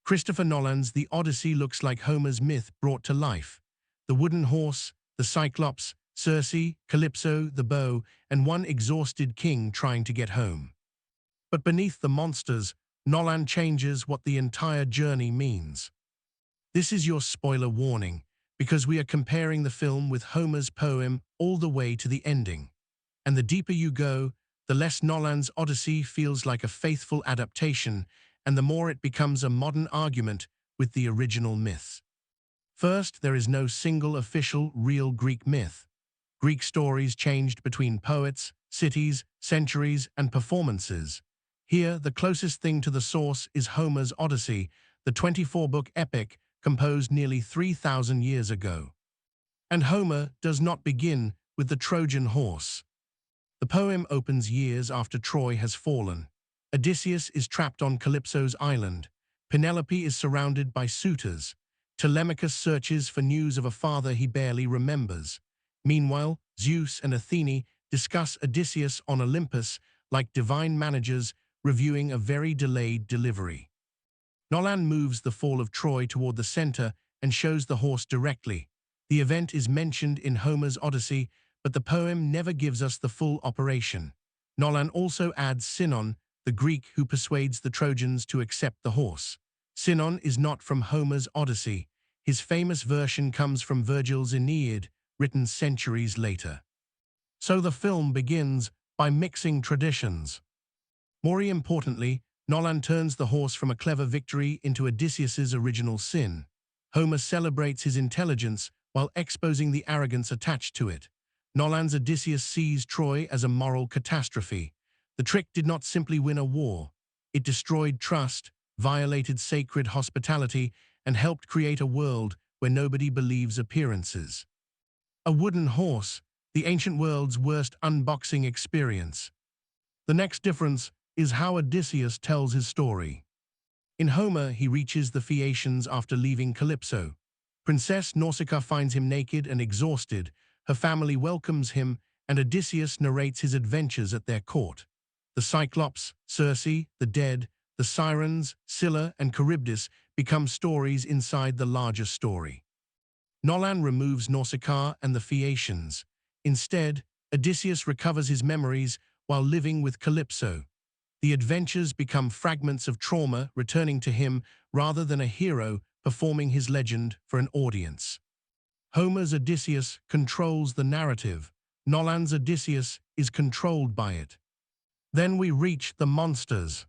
Christopher Nolan's The Odyssey looks like Homer's myth brought to life. The wooden horse, the Cyclops, Circe, Calypso, the bow, and one exhausted king trying to get home. But beneath the monsters, Nolan changes what the entire journey means. This is your spoiler warning, because we are comparing the film with Homer's poem all the way to the ending. And the deeper you go, the less Nolan's Odyssey feels like a faithful adaptation, and the more it becomes a modern argument with the original myth. First, there is no single official, real Greek myth. Greek stories changed between poets, cities, centuries, and performances. Here, the closest thing to the source is Homer's Odyssey, the 24-book epic composed nearly 3,000 years ago. And Homer does not begin with the Trojan Horse. The poem opens years after Troy has fallen. Odysseus is trapped on Calypso's island. Penelope is surrounded by suitors. Telemachus searches for news of a father he barely remembers. Meanwhile, Zeus and Athene discuss Odysseus on Olympus like divine managers reviewing a very delayed delivery. Nolan moves the fall of Troy toward the center and shows the horse directly. The event is mentioned in Homer's Odyssey, but the poem never gives us the full operation. Nolan also adds Sinon, the Greek who persuades the Trojans to accept the horse. Sinon is not from Homer's Odyssey. His famous version comes from Virgil's Aeneid, written centuries later. So the film begins by mixing traditions. More importantly, Nolan turns the horse from a clever victory into Odysseus's original sin. Homer celebrates his intelligence while exposing the arrogance attached to it. Nolan's Odysseus sees Troy as a moral catastrophe. The trick did not simply win a war. It destroyed trust, violated sacred hospitality, and helped create a world where nobody believes appearances. A wooden horse, the ancient world's worst unboxing experience. The next difference is how Odysseus tells his story. In Homer, he reaches the Phaeacians after leaving Calypso. Princess Nausicaa finds him naked and exhausted. Her family welcomes him, and Odysseus narrates his adventures at their court. The Cyclops, Circe, the dead, the sirens, Scylla, and Charybdis become stories inside the larger story. Nolan removes Nausicaa and the Phaeacians. Instead, Odysseus recovers his memories while living with Calypso. The adventures become fragments of trauma returning to him rather than a hero performing his legend for an audience. Homer's Odysseus controls the narrative. Nolan's Odysseus is controlled by it. Then we reach the monsters.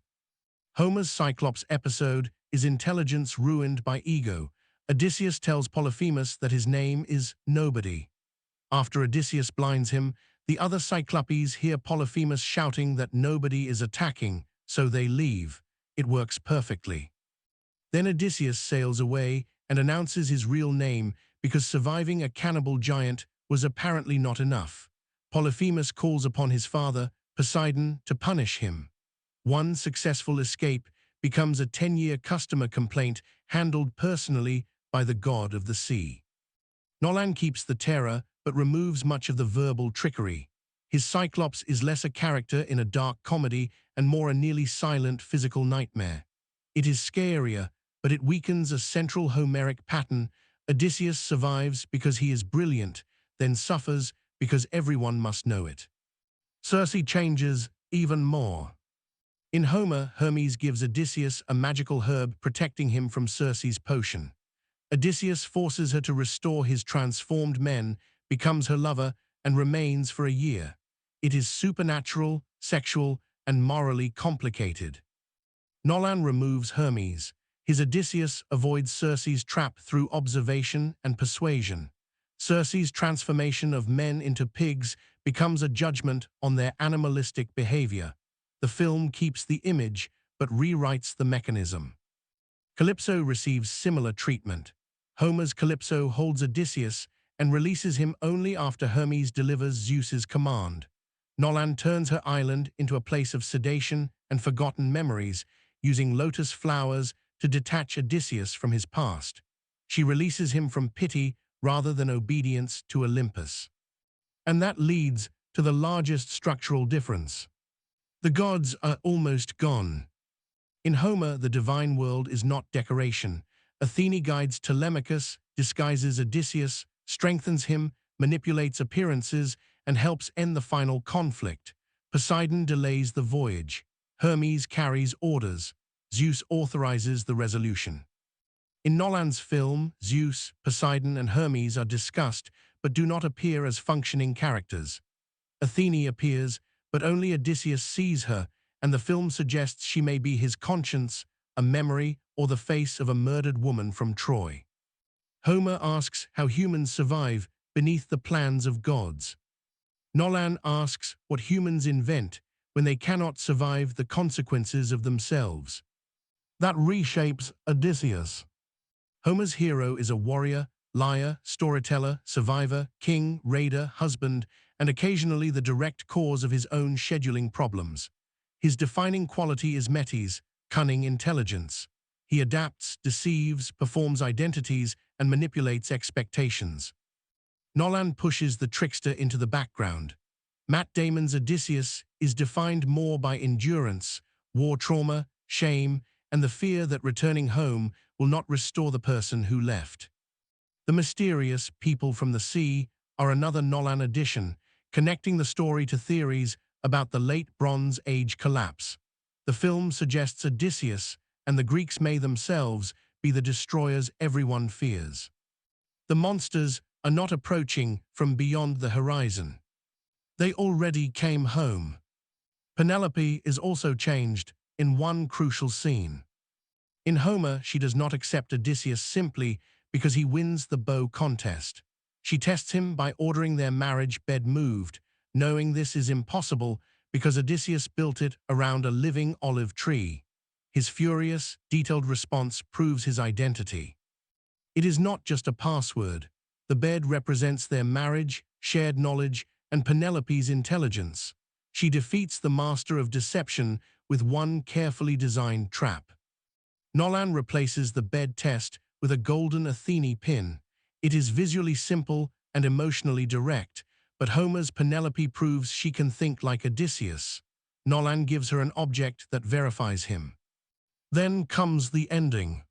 Homer's Cyclops episode is intelligence ruined by ego. Odysseus tells Polyphemus that his name is Nobody. After Odysseus blinds him, the other Cyclopes hear Polyphemus shouting that nobody is attacking, so they leave. It works perfectly. Then Odysseus sails away and announces his real name because surviving a cannibal giant was apparently not enough. Polyphemus calls upon his father, Poseidon, to punish him. One successful escape becomes a 10-year customer complaint handled personally by the god of the sea. Nolan keeps the terror but removes much of the verbal trickery. His Cyclops is less a character in a dark comedy and more a nearly silent physical nightmare. It is scarier, but it weakens a central Homeric pattern. Odysseus survives because he is brilliant, then suffers because everyone must know it. Circe changes even more. In Homer, Hermes gives Odysseus a magical herb protecting him from Circe's potion. Odysseus forces her to restore his transformed men, becomes her lover, and remains for a year. It is supernatural, sexual, and morally complicated. Nolan removes Hermes. His Odysseus avoids Circe's trap through observation and persuasion. Circe's transformation of men into pigs becomes a judgment on their animalistic behavior. The film keeps the image, but rewrites the mechanism. Calypso receives similar treatment. Homer's Calypso holds Odysseus and releases him only after Hermes delivers Zeus's command. Nolan turns her island into a place of sedation and forgotten memories, using lotus flowers to detach Odysseus from his past. She releases him from pity rather than obedience to Olympus. And that leads to the largest structural difference. The gods are almost gone. In Homer, the divine world is not decoration. Athene guides Telemachus, disguises Odysseus, strengthens him, manipulates appearances, and helps end the final conflict. Poseidon delays the voyage. Hermes carries orders. Zeus authorizes the resolution. In Nolan's film, Zeus, Poseidon, and Hermes are discussed but do not appear as functioning characters. Athene appears, but only Odysseus sees her, and the film suggests she may be his conscience, a memory, or the face of a murdered woman from Troy. Homer asks how humans survive beneath the plans of gods. Nolan asks what humans invent when they cannot survive the consequences of themselves. That reshapes Odysseus. Homer's hero is a warrior, liar, storyteller, survivor, king, raider, husband, and occasionally the direct cause of his own scheduling problems. His defining quality is metis, cunning intelligence. He adapts, deceives, performs identities, and manipulates expectations. Nolan pushes the trickster into the background. Matt Damon's Odysseus is defined more by endurance, war trauma, shame, and the fear that returning home will not restore the person who left. The mysterious people from the sea are another Nolan addition, connecting the story to theories about the late Bronze Age collapse. The film suggests Odysseus and the Greeks may themselves be the destroyers everyone fears. The monsters are not approaching from beyond the horizon. They already came home. Penelope is also changed in one crucial scene. In Homer, she does not accept Odysseus simply because he wins the bow contest. She tests him by ordering their marriage bed moved, knowing this is impossible because Odysseus built it around a living olive tree. His furious, detailed response proves his identity. It is not just a password. The bed represents their marriage, shared knowledge, and Penelope's intelligence. She defeats the master of deception with one carefully designed trap. Nolan replaces the bed test with a golden Athene pin. It is visually simple and emotionally direct, but Homer's Penelope proves she can think like Odysseus. Nolan gives her an object that verifies him. Then comes the ending.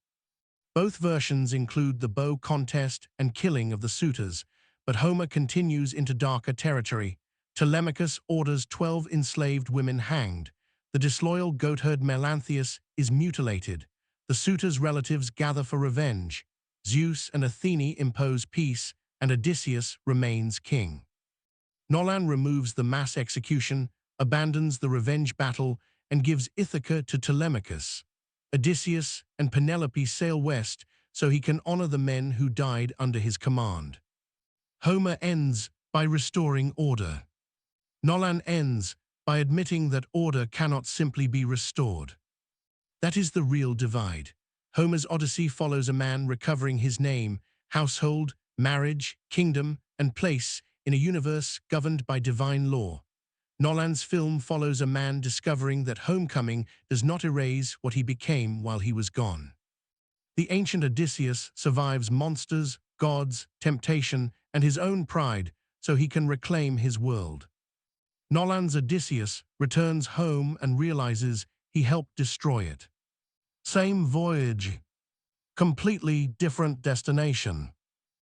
Both versions include the bow contest and killing of the suitors, but Homer continues into darker territory. Telemachus orders 12 enslaved women hanged. The disloyal goatherd Melanthius is mutilated. The suitors' relatives gather for revenge. Zeus and Athene impose peace, and Odysseus remains king. Nolan removes the mass execution, abandons the revenge battle, and gives Ithaca to Telemachus. Odysseus and Penelope sail west so he can honor the men who died under his command. Homer ends by restoring order. Nolan ends by admitting that order cannot simply be restored. That is the real divide. Homer's Odyssey follows a man recovering his name, household, marriage, kingdom, and place in a universe governed by divine law. Nolan's film follows a man discovering that homecoming does not erase what he became while he was gone. The ancient Odysseus survives monsters, gods, temptation, and his own pride so he can reclaim his world. Nolan's Odysseus returns home and realizes he helped destroy it. Same voyage, completely different destination.